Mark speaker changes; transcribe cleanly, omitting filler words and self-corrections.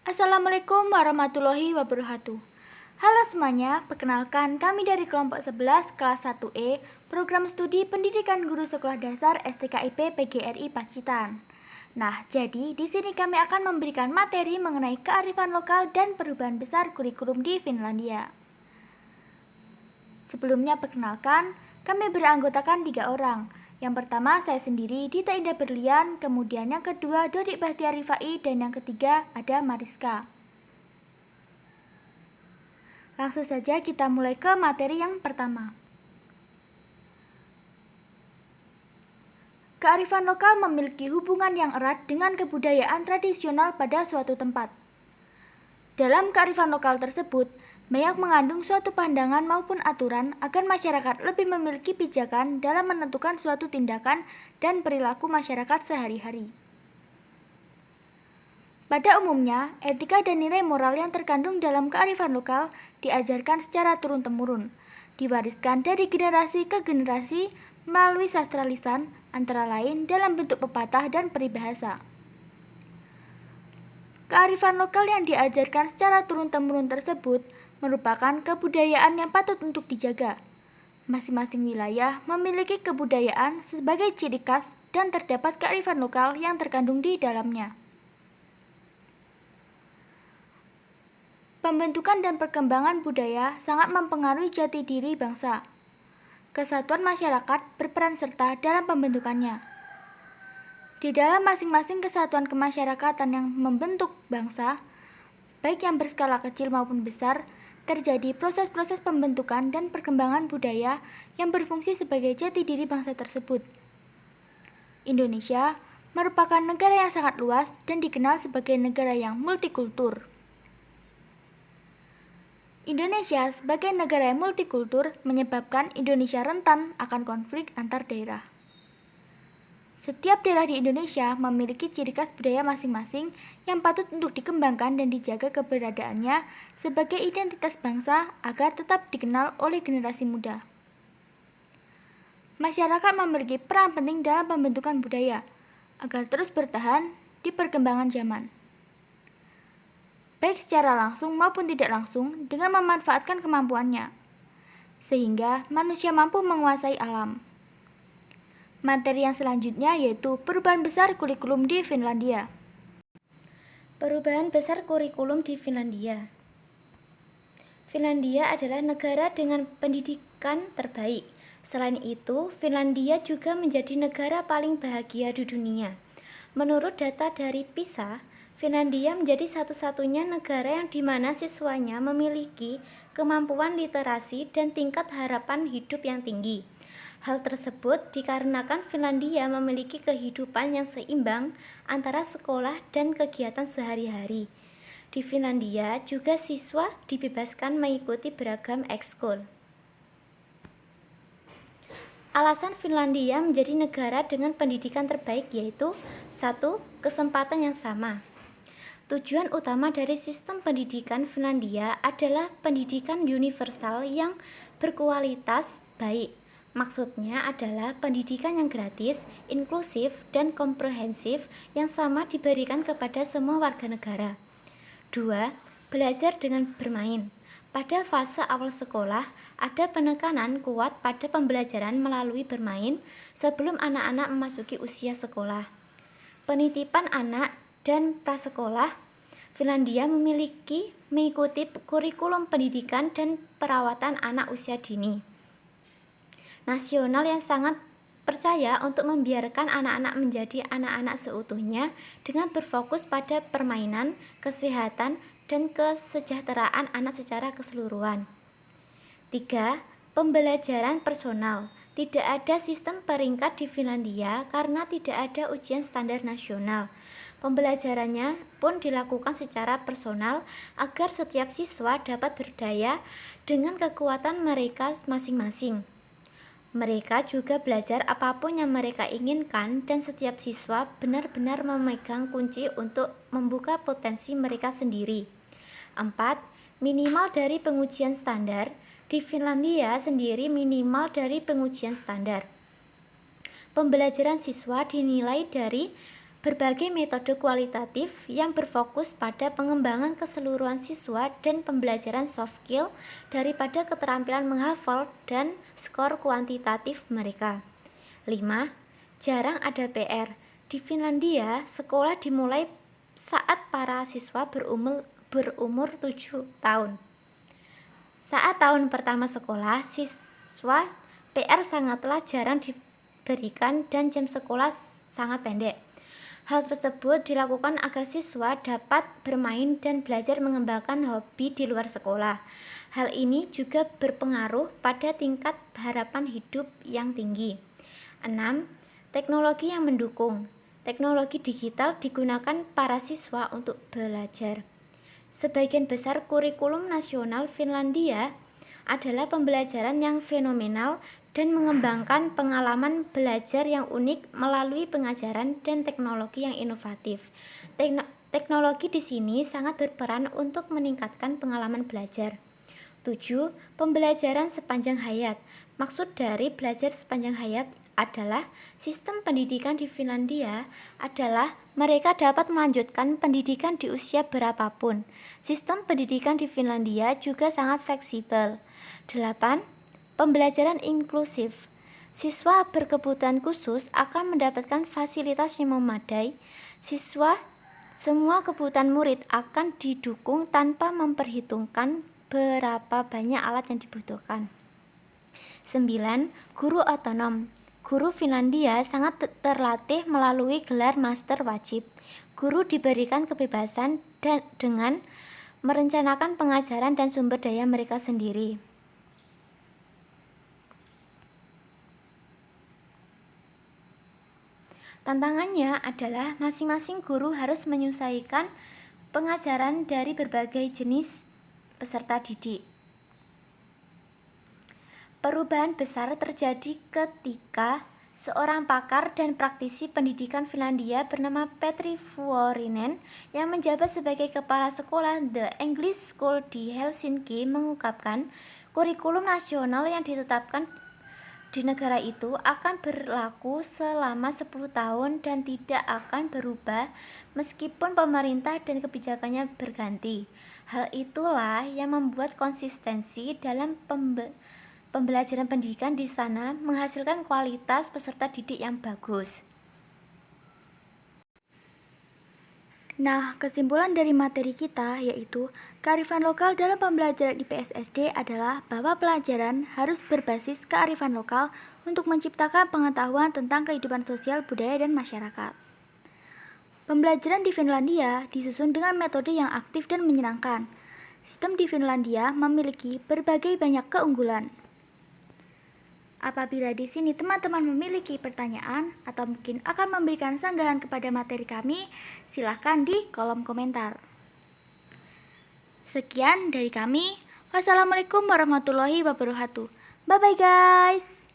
Speaker 1: Assalamualaikum warahmatullahi wabarakatuh. Halo semuanya, perkenalkan kami dari kelompok 11 kelas 1E, program studi Pendidikan Guru Sekolah Dasar STKIP PGRI Pacitan. Nah, jadi di sini kami akan memberikan materi mengenai kearifan lokal dan perubahan besar kurikulum di Finlandia. Sebelumnya perkenalkan, kami beranggotakan 3 orang. Yang pertama saya sendiri, Dita Indah Berlian, kemudian yang kedua Dodik Bahtiar Rifai, dan yang ketiga ada Mariska. Langsung saja kita mulai ke materi yang pertama. Kearifan lokal memiliki hubungan yang erat dengan kebudayaan tradisional pada suatu tempat. Dalam kearifan lokal tersebut, banyak mengandung suatu pandangan maupun aturan agar masyarakat lebih memiliki pijakan dalam menentukan suatu tindakan dan perilaku masyarakat sehari-hari. Pada umumnya, etika dan nilai moral yang terkandung dalam kearifan lokal diajarkan secara turun-temurun, diwariskan dari generasi ke generasi melalui sastra lisan, antara lain dalam bentuk pepatah dan peribahasa. Kearifan lokal yang diajarkan secara turun-temurun tersebut merupakan kebudayaan yang patut untuk dijaga. Masing-masing wilayah memiliki kebudayaan sebagai ciri khas dan terdapat kearifan lokal yang terkandung di dalamnya. Pembentukan dan perkembangan budaya sangat mempengaruhi jati diri bangsa. Kesatuan masyarakat berperan serta dalam pembentukannya. Di dalam masing-masing kesatuan kemasyarakatan yang membentuk bangsa, baik yang berskala kecil maupun besar, terjadi proses-proses pembentukan dan perkembangan budaya yang berfungsi sebagai jati diri bangsa tersebut. Indonesia merupakan negara yang sangat luas dan dikenal sebagai negara yang multikultur. Indonesia sebagai negara yang multikultur menyebabkan Indonesia rentan akan konflik antar daerah. Setiap daerah di Indonesia memiliki ciri khas budaya masing-masing yang patut untuk dikembangkan dan dijaga keberadaannya sebagai identitas bangsa agar tetap dikenal oleh generasi muda. Masyarakat memiliki peran penting dalam pembentukan budaya agar terus bertahan di perkembangan zaman, baik secara langsung maupun tidak langsung dengan memanfaatkan kemampuannya, sehingga manusia mampu menguasai alam. Materi yang selanjutnya yaitu perubahan besar kurikulum di Finlandia.
Speaker 2: Perubahan besar kurikulum di Finlandia. Finlandia adalah negara dengan pendidikan terbaik. Selain itu, Finlandia juga menjadi negara paling bahagia di dunia. Menurut data dari PISA, Finlandia menjadi satu-satunya negara yang di mana siswanya memiliki kemampuan literasi dan tingkat harapan hidup yang tinggi. Hal tersebut dikarenakan Finlandia memiliki kehidupan yang seimbang antara sekolah dan kegiatan sehari-hari. Di Finlandia juga siswa dibebaskan mengikuti beragam ekskul. Alasan Finlandia menjadi negara dengan pendidikan terbaik yaitu 1. Kesempatan yang sama. Tujuan utama dari sistem pendidikan Finlandia adalah pendidikan universal yang berkualitas baik. Maksudnya adalah pendidikan yang gratis, inklusif, dan komprehensif yang sama diberikan kepada semua warga negara. 2. Belajar dengan bermain. Pada fase awal sekolah, ada penekanan kuat pada pembelajaran melalui bermain sebelum anak-anak memasuki usia sekolah. Penitipan anak dan prasekolah. Finlandia mengikuti kurikulum pendidikan dan perawatan anak usia dini nasional yang sangat percaya untuk membiarkan anak-anak menjadi anak-anak seutuhnya dengan berfokus pada permainan, kesehatan, dan kesejahteraan anak secara keseluruhan. 3. Pembelajaran personal. Tidak ada sistem peringkat di Finlandia karena tidak ada ujian standar nasional. Pembelajarannya pun dilakukan secara personal agar setiap siswa dapat berdaya dengan kekuatan mereka masing-masing. Mereka juga belajar apapun yang mereka inginkan dan setiap siswa benar-benar memegang kunci untuk membuka potensi mereka sendiri. 4. Minimal dari pengujian standar. Di Finlandia sendiri minimal dari pengujian standar. Pembelajaran siswa dinilai dari berbagai metode kualitatif yang berfokus pada pengembangan keseluruhan siswa dan pembelajaran soft skill daripada keterampilan menghafal dan skor kuantitatif mereka. 5. Jarang ada PR. Di Finlandia, sekolah dimulai saat para siswa berumur 7 tahun. Saat tahun pertama sekolah, siswa PR sangatlah jarang diberikan dan jam sekolah sangat pendek. Hal tersebut dilakukan agar siswa dapat bermain dan belajar mengembangkan hobi di luar sekolah. Hal ini juga berpengaruh pada tingkat harapan hidup yang tinggi. 6. Teknologi yang mendukung. Teknologi digital digunakan para siswa untuk belajar. Sebagian besar kurikulum nasional Finlandia adalah pembelajaran yang fenomenal dan mengembangkan pengalaman belajar yang unik melalui pengajaran dan teknologi yang inovatif. Teknologi di sini sangat berperan untuk meningkatkan pengalaman belajar. 7. Pembelajaran sepanjang hayat. Maksud dari belajar sepanjang hayat adalah sistem pendidikan di Finlandia adalah mereka dapat melanjutkan pendidikan di usia berapapun. Sistem pendidikan di Finlandia juga sangat fleksibel. 8. Pembelajaran inklusif. Siswa berkebutuhan khusus akan mendapatkan fasilitas yang memadai. Semua kebutuhan murid akan didukung tanpa memperhitungkan berapa banyak alat yang dibutuhkan. 9. Guru otonom. Guru Finlandia sangat terlatih melalui gelar master wajib. Guru diberikan kebebasan dengan merencanakan pengajaran dan sumber daya mereka sendiri. Tantangannya adalah masing-masing guru harus menyesuaikan pengajaran dari berbagai jenis peserta didik. Perubahan besar terjadi ketika seorang pakar dan praktisi pendidikan Finlandia bernama Petri Vuorinen yang menjabat sebagai kepala sekolah The English School di Helsinki mengungkapkan kurikulum nasional yang ditetapkan di negara itu akan berlaku selama 10 tahun dan tidak akan berubah meskipun pemerintah dan kebijakannya berganti. Hal itulah yang membuat konsistensi dalam pembelajaran pendidikan di sana menghasilkan kualitas peserta didik yang bagus.
Speaker 1: Nah, kesimpulan dari materi kita yaitu kearifan lokal dalam pembelajaran IPS SD adalah bahwa pelajaran harus berbasis kearifan lokal untuk menciptakan pengetahuan tentang kehidupan sosial, budaya, dan masyarakat. Pembelajaran di Finlandia disusun dengan metode yang aktif dan menyenangkan. Sistem di Finlandia memiliki berbagai banyak keunggulan. Apabila di sini teman-teman memiliki pertanyaan atau mungkin akan memberikan sanggahan kepada materi kami, silahkan di kolom komentar. Sekian dari kami. Wassalamualaikum warahmatullahi wabarakatuh. Bye-bye guys.